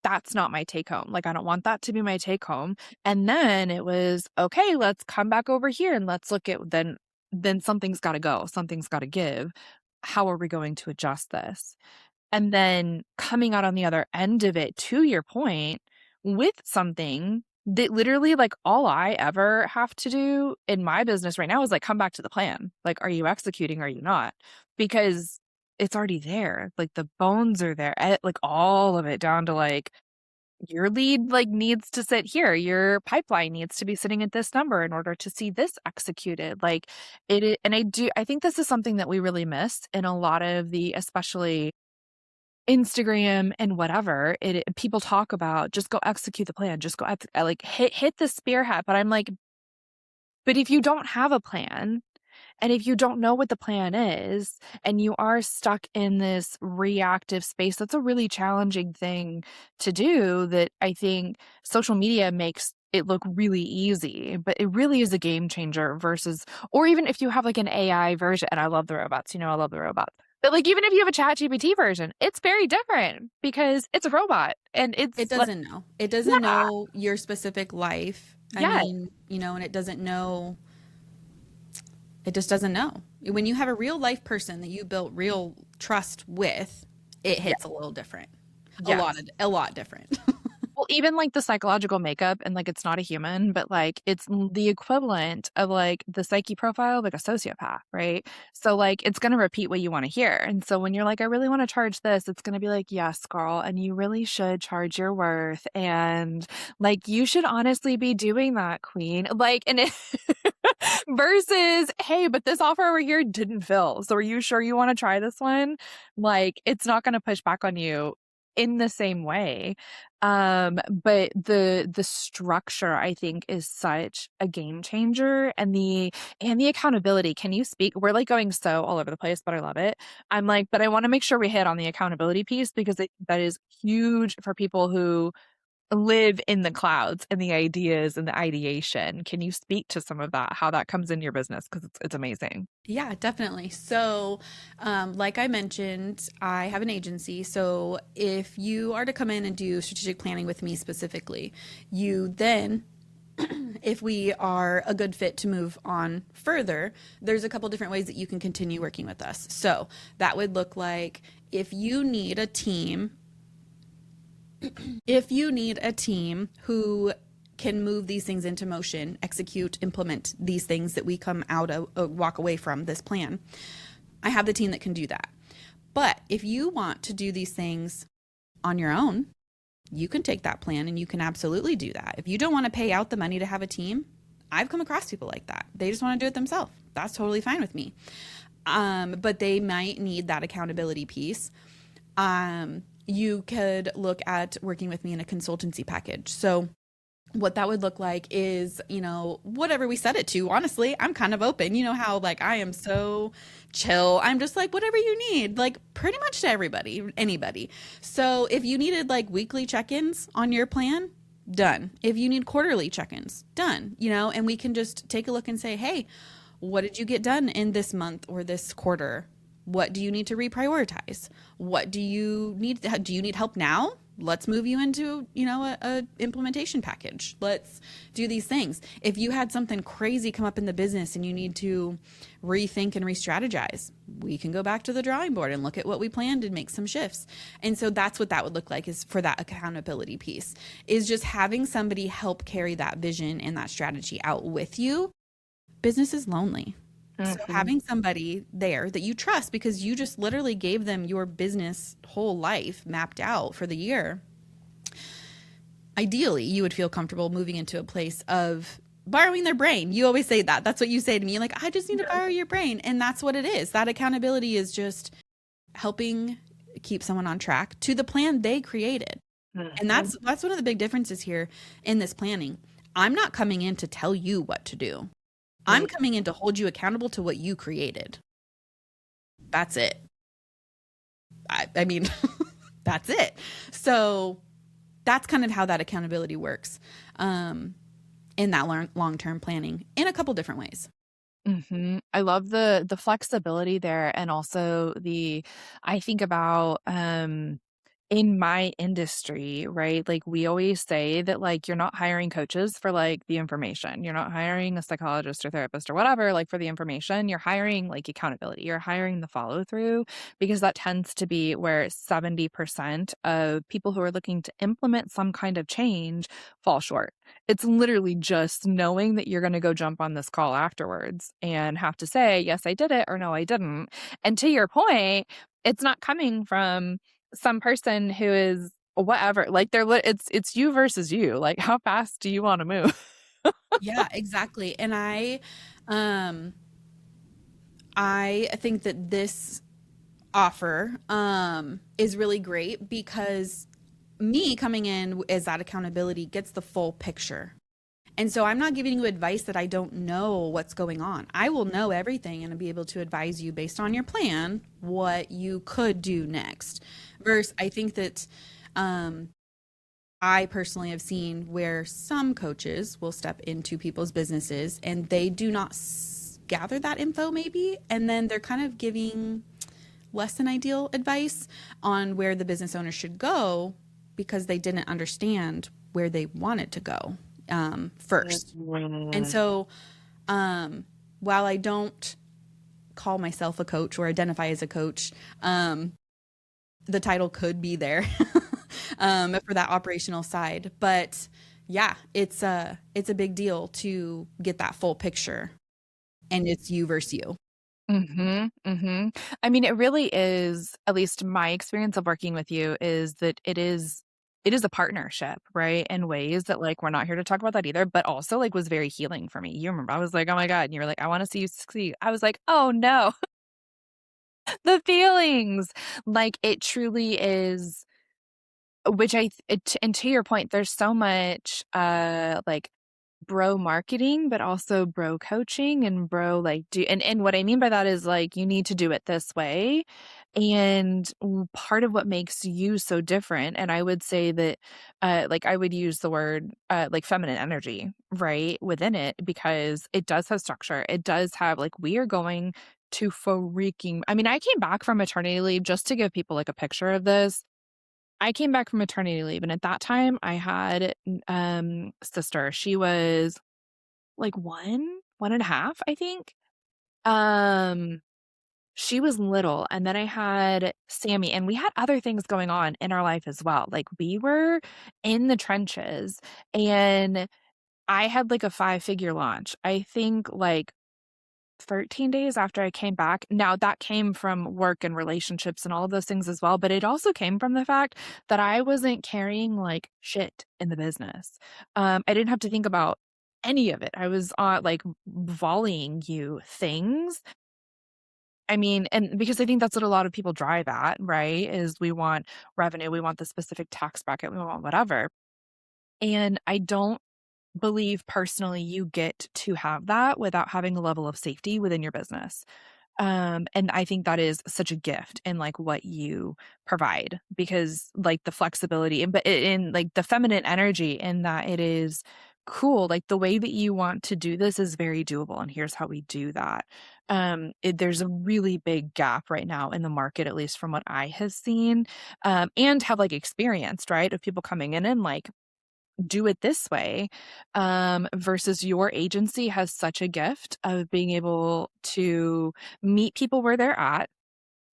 that's not my take home. Like, I don't want that to be my take home. And then it was, okay, let's come back over here and let's look at, then something's got to go. Something's got to give. How are we going to adjust this? And then coming out on the other end of it, to your point, with something that literally like all I ever have to do in my business right now is like come back to the plan. Like, are you executing? Are you not? Because it's already there. Like the bones are there, like all of it, down to like your lead like needs to sit here. Your pipeline needs to be sitting at this number in order to see this executed. Like it. And I think this is something that we really miss in a lot of the, especially Instagram and whatever people talk about, just go execute the plan, just go like hit the spearhead. But I'm like, but if you don't have a plan, and if you don't know what the plan is, and you are stuck in this reactive space, that's a really challenging thing to do, that I think social media makes it look really easy, but it really is a game changer versus, or even if you have like an AI version, and I love the robots, I love the robots. But like, even if you have a ChatGPT version, it's very different because it's a robot and it doesn't know. It doesn't know your specific life. I mean, and it doesn't know. It just doesn't know. When you have a real life person that you built real trust with, it hits a little different. A lot different. Well, even like the psychological makeup, and like it's not a human, but like it's the equivalent of like the psyche profile of like a sociopath, right? So like it's going to repeat what you want to hear. And so when you're like, I really want to charge this, it's going to be like, yes, girl, and you really should charge your worth. And like you should honestly be doing that, queen. Like, and it versus, hey, but this offer over here didn't fill. So are you sure you want to try this one? Like it's not going to push back on you in the same way. But the structure I think is such a game changer, and the accountability. Can you speak? We're like going so all over the place, but I love it. I'm like, but I want to make sure we hit on the accountability piece because that is huge for people who live in the clouds and the ideas and the ideation. Can you speak to some of that, how that comes in your business? Because it's amazing. Yeah, definitely. So, like I mentioned, I have an agency. So if you are to come in and do strategic planning with me specifically, you then, if we are a good fit to move on further, there's a couple different ways that you can continue working with us. So that would look like if you need a team who can move these things into motion, execute, implement these things that we come out of, walk away from this plan, I have the team that can do that. But if you want to do these things on your own, you can take that plan and you can absolutely do that. If you don't want to pay out the money to have a team, I've come across people like that. They just want to do it themselves. That's totally fine with me. But they might need that accountability piece. You could look at working with me in a consultancy package. So what that would look like is, whatever we set it to, honestly, I'm kind of open. You know how like I am so chill. I'm just like, whatever you need, like pretty much to anybody. So if you needed like weekly check-ins on your plan, done. If you need quarterly check-ins, done, and we can just take a look and say, hey, what did you get done in this month or this quarter? What do you need to reprioritize? What do you need? Do you need help now? Let's move you into, a implementation package. Let's do these things. If you had something crazy come up in the business and you need to rethink and re-strategize, we can go back to the drawing board and look at what we planned and make some shifts. And so that's what that would look like, is for that accountability piece, is just having somebody help carry that vision and that strategy out with you. Business is lonely. So having somebody there that you trust, because you just literally gave them your business whole life mapped out for the year, ideally you would feel comfortable moving into a place of borrowing their brain. You always say that. That's what you say to me. Like, I just need to borrow your brain. And that's what it is. That accountability is just helping keep someone on track to the plan they created. And that's one of the big differences here in this planning. I'm not coming in to tell you what to do. I'm coming in to hold you accountable to what you created. That's it. I mean, that's it. So that's kind of how that accountability works in that long-term planning in a couple different ways. I love the flexibility there. And also I think about, in my industry, right? Like we always say that like, you're not hiring coaches for like the information. You're not hiring a psychologist or therapist or whatever, like for the information. You're hiring like accountability. You're hiring the follow through, because that tends to be where 70% of people who are looking to implement some kind of change fall short. It's literally just knowing that you're going to go jump on this call afterwards and have to say, yes, I did it, or no, I didn't. And to your point, it's not coming from some person who is whatever, like it's you versus you. Like, how fast do you want to move? Yeah, exactly. And I think that this offer is really great, because me coming in as that accountability gets the full picture. And so I'm not giving you advice that I don't know what's going on. I will know everything and be able to advise you based on your plan what you could do next. Versus, I think that I personally have seen where some coaches will step into people's businesses and they do not gather that info maybe, and then they're kind of giving less than ideal advice on where the business owner should go because they didn't understand where they wanted to go first. And so while I don't call myself a coach or identify as a coach, the title could be there. for that operational side. But yeah, it's a big deal to get that full picture, and it's you versus you. Mhm, mhm. I mean, it really is, at least my experience of working with you is that it is a partnership, right? In ways that, like, we're not here to talk about that either, but also, like, was very healing for me. You remember, I was like, "Oh my god," and you were like, "I wanna see you succeed." I was like, "Oh, no." The feelings. Like, it truly is, which I it and to your point, there's so much, like, bro marketing, but also bro coaching and bro, like, do and what I mean by that is, like, you need to do it this way, and part of what makes you so different, and I would say that, like, I would use the word, like, feminine energy, right, within it, because it does have structure. It does have, like, we are going to freaking I mean, I came back from maternity leave, just to give people, like, a picture of this. I came back from maternity leave, and at that time, I had, sister. She was, like, 1.5, I think. Um, she was little, and then I had Sammy, and we had other things going on in our life as well. Like, we were in the trenches, and I had, like, a five-figure launch. I think, like, 13 days after I came back. Now that came from work and relationships and all of those things as well, but it also came from the fact that I wasn't carrying, like, shit in the business. I didn't have to think about any of it. I was, like, volleying you things. I mean, and because I think that's what a lot of people drive at, right? Is we want revenue, we want the specific tax bracket, we want whatever. And I don't believe personally you get to have that without having a level of safety within your business. And I think that is such a gift in, like, what you provide, because, like, the flexibility and but in, like, the feminine energy in that it is cool. Like, the way that you want to do this is very doable, and here's how we do that. There's a really big gap right now in the market, at least from what I have seen, and have, like, experienced, right? Of people coming in and, like, do it this way, versus your agency has such a gift of being able to meet people where they're at,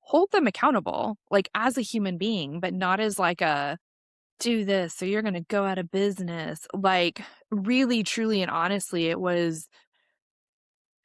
hold them accountable, like, as a human being, but not as, like, a do this or you're going to go out of business. Like, really, truly, and honestly, it was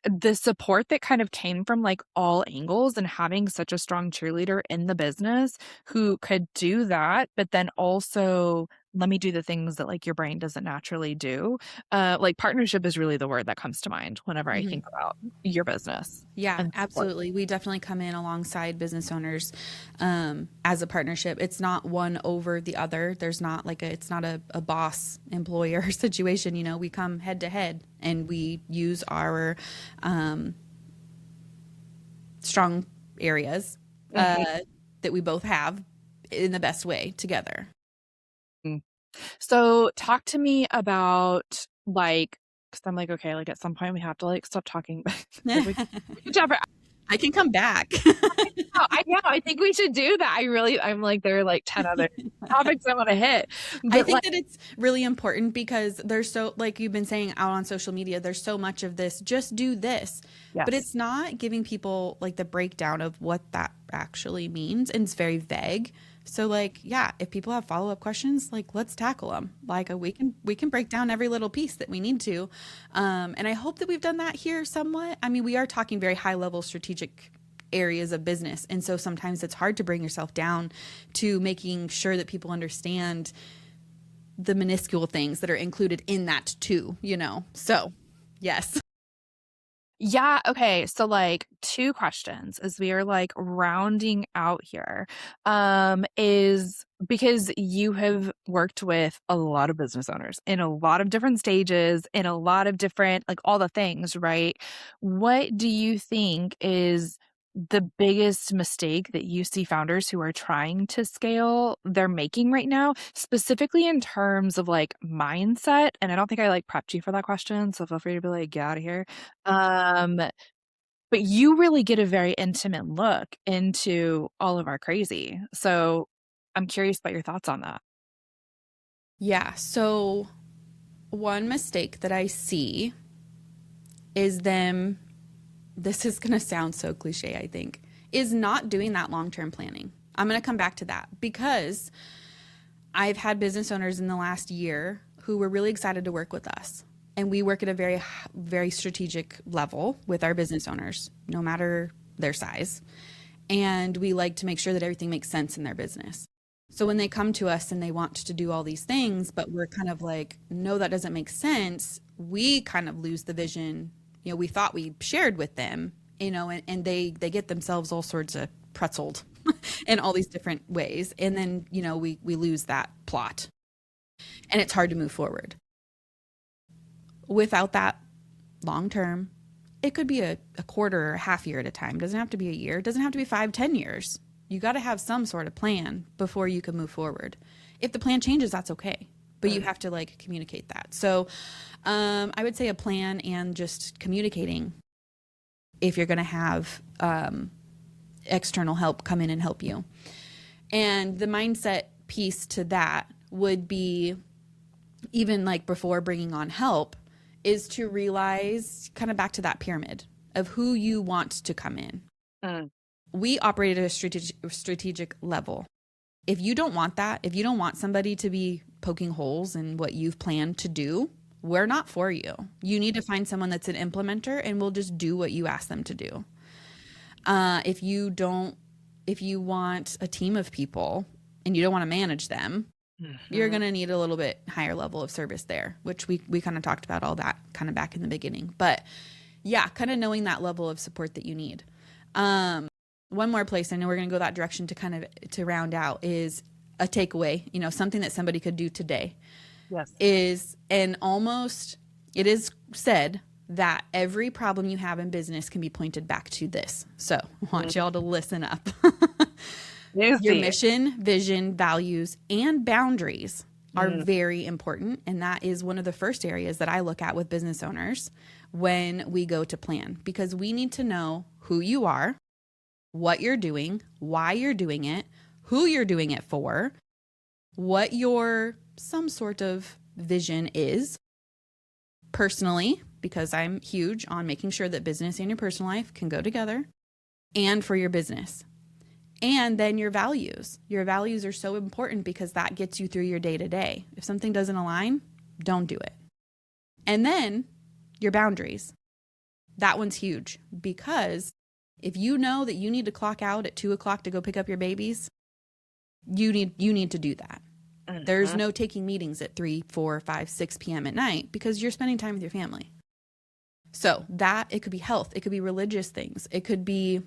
the support that kind of came from, like, all angles, and having such a strong cheerleader in the business who could do that, but then also let me do the things that, like, your brain doesn't naturally do. Like, partnership is really the word that comes to mind whenever I think about your business Yeah, and support. absolutely. We definitely come in alongside business owners as a partnership. It's not one over the other. There's not like it's not a boss employer situation. You know, we come head to head and we use our strong areas Mhm. that we both have in the best way together. So talk to me about, like, because I'm like, okay, like, at some point we have to, like, stop talking. Like, we can chat for I can come back. I know, I think we should do that. I'm like, there are, like, 10 other topics I wanna hit, I but, think like, that it's really important because there's so, like you've been saying out on social media, there's so much of this, just do this. But yes. it's not giving people like the breakdown of what that actually means. And it's very vague. So like, yeah, if people have follow-up questions, like let's tackle them. Like we can break down every little piece that we need to. And I hope that we've done that here somewhat. I mean, we are talking very high level strategic areas of business. And so sometimes it's hard to bring yourself down to making sure that people understand the minuscule things that are included in that too, you know? So, yes. Yeah, okay, so, like, 2 questions as we are, like, rounding out here, is because you have worked with a lot of business owners in a lot of different stages, in a lot of different, like, all the things, right? What do you think is the biggest mistake that you see founders who are trying to scale they're making right now, specifically in terms of, like, mindset? And I don't think I, like, prepped you for that question, so feel free to be like, "Get out of here." Um, but you really get a very intimate look into all of our crazy. So I'm curious about your thoughts on that. Yeah. So, one mistake that I see is them, this is going to sound so cliche, I think, is not doing that long term planning. I'm going to come back to that because I've had business owners in the last year who were really excited to work with us. And we work at a very, very strategic level with our business owners, no matter their size. And we like to make sure that everything makes sense in their business. So when they come to us and they want to do all these things, but we're kind of like, no, that doesn't make sense, we kind of lose the vision. You know, we thought we shared with them, you know, and they get themselves all sorts of pretzeled in all these different ways. And then, you know, we lose that plot and it's hard to move forward. Without that long term, it could be a quarter or a half year at a time. It doesn't have to be a year. It doesn't have to be 5-10 years. You got to have some sort of plan before you can move forward. If the plan changes, that's okay. But you have to like communicate that. So I would say a plan and just communicating if you're going to have external help come in and help you. And the mindset piece to that would be, even like before bringing on help, is to realize, kind of back to that pyramid of who you want to come in. We operate at a strategic level. If you don't want that, if you don't want somebody to be poking holes in what you've planned to do, we're not for you. You need to find someone that's an implementer and will just do what you ask them to do. If you want a team of people and you don't want to manage them, you're going to need a little bit higher level of service there, which we kind of talked about all that kind of back in the beginning. But yeah, kind of knowing that level of support that you need. One more place, I know we're going to go that direction to kind of to round out, is a takeaway, you know, something that somebody could do today. Yes. It is said that every problem you have in business can be pointed back to this. So I want y'all to listen up. Your mission, vision, values, and boundaries are very important. And that is one of the first areas that I look at with business owners when we go to plan, because we need to know who you are, what you're doing, why you're doing it, who you're doing it for, what your some sort of vision is personally, because I'm huge on making sure that business and your personal life can go together, and for your business. And then your values. Your values are so important because that gets you through your day to day. If something doesn't align, don't do it. And then your boundaries. That one's huge, because if you know that you need to clock out at 2:00 to go pick up your babies, you need to do that. There's no taking meetings at 3, 4, 5, 6 p.m. at night because you're spending time with your family. So that, it could be health, it could be religious things, it could be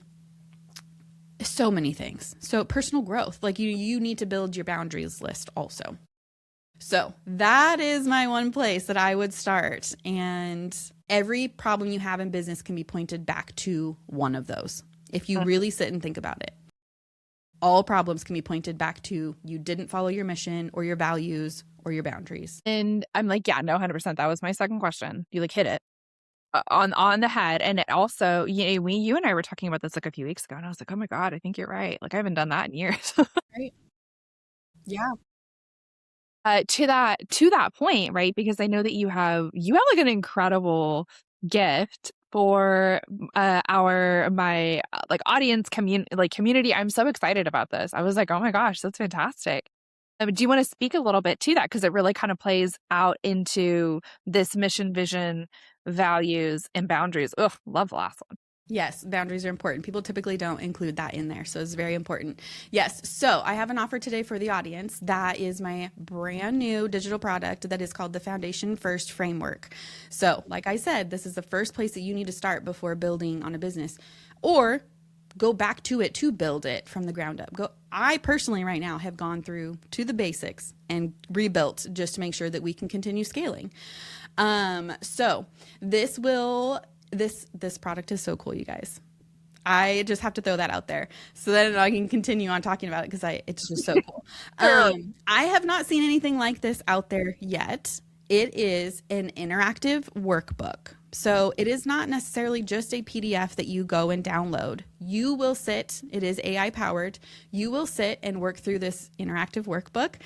so many things. So personal growth, like you need to build your boundaries list also. So that is my one place that I would start. And every problem you have in business can be pointed back to one of those. If you really sit and think about it, all problems can be pointed back to you didn't follow your mission or your values or your boundaries. And I'm like, yeah, no, 100%. That was my second question. You like hit it on the head. And it also, you know, you and I were talking about this like a few weeks ago, and I was like, oh my God, I think you're right. Like I haven't done that in years. Right. Yeah. To that point, right? Because I know that you have like an incredible gift for my like audience community. I'm so excited about this. I was like, oh my gosh, that's fantastic. Do you want to speak a little bit to that? Because it really kind of plays out into this mission, vision, values, and boundaries. Ugh, love the last one. Yes, boundaries are important. People typically don't include that in there, so it's very important. Yes, so I have an offer today for the audience. That is my brand new digital product that is called the Foundation First Framework. So like I said, this is the first place that you need to start before building on a business, or go back to it to build it from the ground up. I personally right now have gone through to the basics and rebuilt just to make sure that we can continue scaling. So this product is so cool, you guys. I just have to throw that out there so that I can continue on talking about it because it's just so cool. I have not seen anything like this out there yet. It is an interactive workbook. So it is not necessarily just a PDF that you go and download. You will sit, it is AI powered. You will sit and work through this interactive workbook,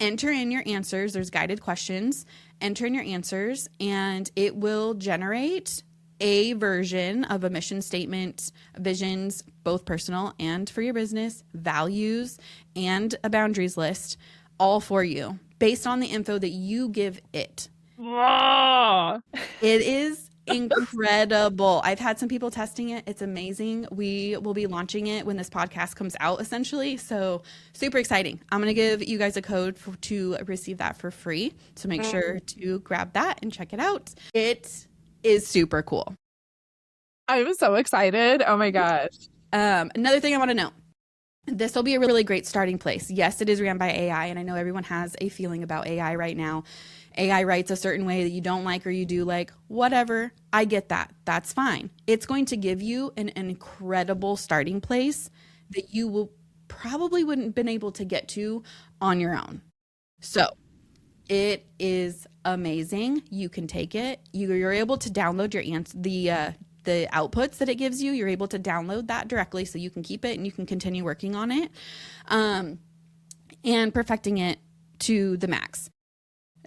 enter in your answers. There's guided questions, enter in your answers, and it will generate a version of a mission statement, visions, both personal and for your business, values, and a boundaries list all for you based on the info that you give it. Oh. It is incredible. I've had some people testing it. It's amazing. We will be launching it when this podcast comes out, essentially. So super exciting. I'm going to give you guys a code to receive that for free. So make sure to grab that and check it out. It is super cool. I'm so excited. Oh my gosh. Another thing I want to know. This will be a really great starting place. Yes, it is ran by AI, and I know everyone has a feeling about AI right now. AI writes a certain way that you don't like or you do like, whatever. I get that. That's fine. It's going to give you an incredible starting place that you will probably wouldn't have been able to get to on your own. So it is amazing. You can take it. You're able to download the outputs that it gives you. You're able to download that directly so you can keep it and you can continue working on it and perfecting it to the max.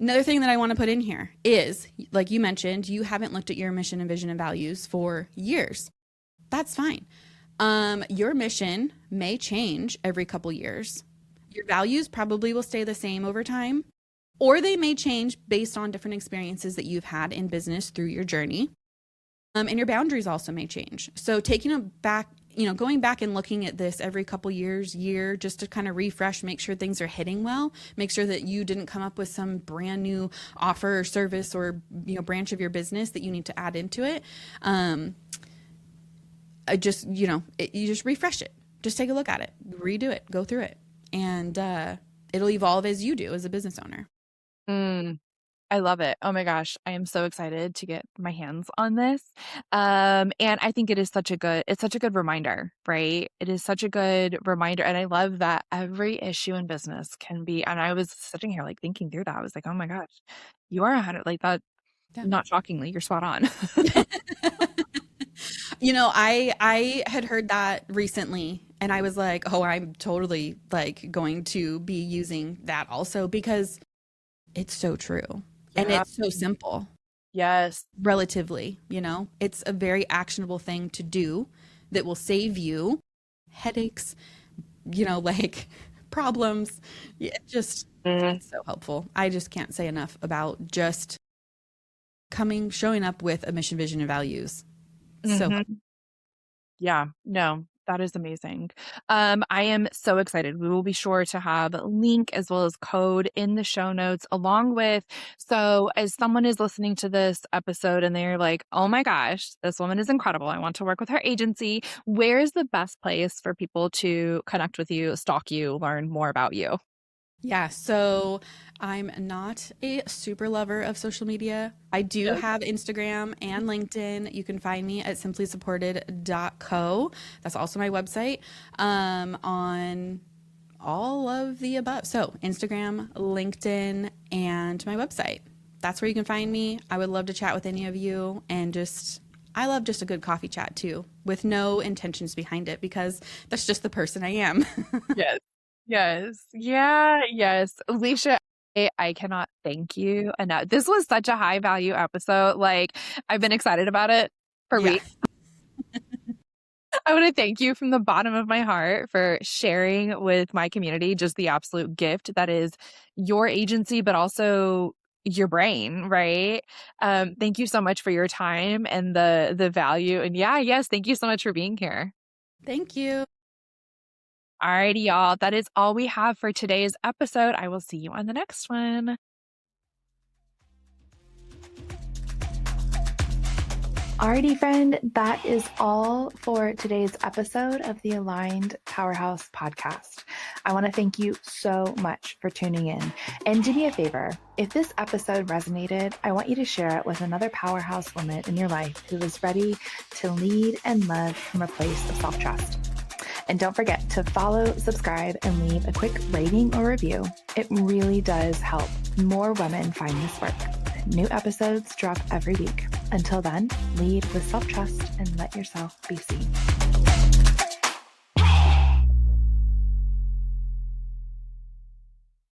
Another thing that I want to put in here is, like you mentioned, you haven't looked at your mission and vision and values for years. That's fine. Your mission may change every couple years. Your values probably will stay the same over time, or they may change based on different experiences that you've had in business through your journey. And your boundaries also may change. So going back and looking at this every couple year, just to kind of refresh, make sure things are hitting well, make sure that you didn't come up with some brand new offer or service or, branch of your business that you need to add into it. You just refresh it. Just take a look at it, redo it, go through it. And it'll evolve as you do as a business owner. I love it. Oh my gosh. I am so excited to get my hands on this. And I think it's such a good reminder, right? It is such a good reminder. And I love that every issue in business can be, and I was sitting here like thinking through that. I was like, oh my gosh, you are 100, like that. Yeah. Not shockingly, you're spot on. I had heard that recently and I was like, oh, I'm totally like going to be using that also because it's so true. Yeah. And it's so simple. Yes. Relatively, it's a very actionable thing to do that will save you headaches, like problems. Yeah, just it's so helpful. I just can't say enough about just showing up with a mission, vision, and values. So yeah, no, that is amazing. I am so excited. We will be sure to have link as well as code in the show notes along with, so as someone is listening to this episode and they're like, oh my gosh, this woman is incredible. I want to work with her agency. Where is the best place for people to connect with you, stalk you, learn more about you? Yeah, so I'm not a super lover of social media. I do have Instagram and LinkedIn. You can find me at simplysupported.co. That's also my website on all of the above. So Instagram, LinkedIn, and my website. That's where you can find me. I would love to chat with any of you and I love just a good coffee chat too, with no intentions behind it because that's just the person I am. Yes. Yes. Yeah. Yes. Leesha, I cannot thank you enough. This was such a high value episode. Like, I've been excited about it for weeks. I want to thank you from the bottom of my heart for sharing with my community just the absolute gift that is your agency, but also your brain, right? Thank you so much for your time and the value. And thank you so much for being here. Thank you. Alrighty, y'all. That is all we have for today's episode. I will see you on the next one. Alrighty, friend, that is all for today's episode of the Aligned Powerhouse podcast. I want to thank you so much for tuning in. And do me a favor, if this episode resonated, I want you to share it with another powerhouse woman in your life who is ready to lead and love from a place of self-trust. And don't forget to follow, subscribe, and leave a quick rating or review. It really does help more women find this work. New episodes drop every week. Until then, lead with self-trust and let yourself be seen.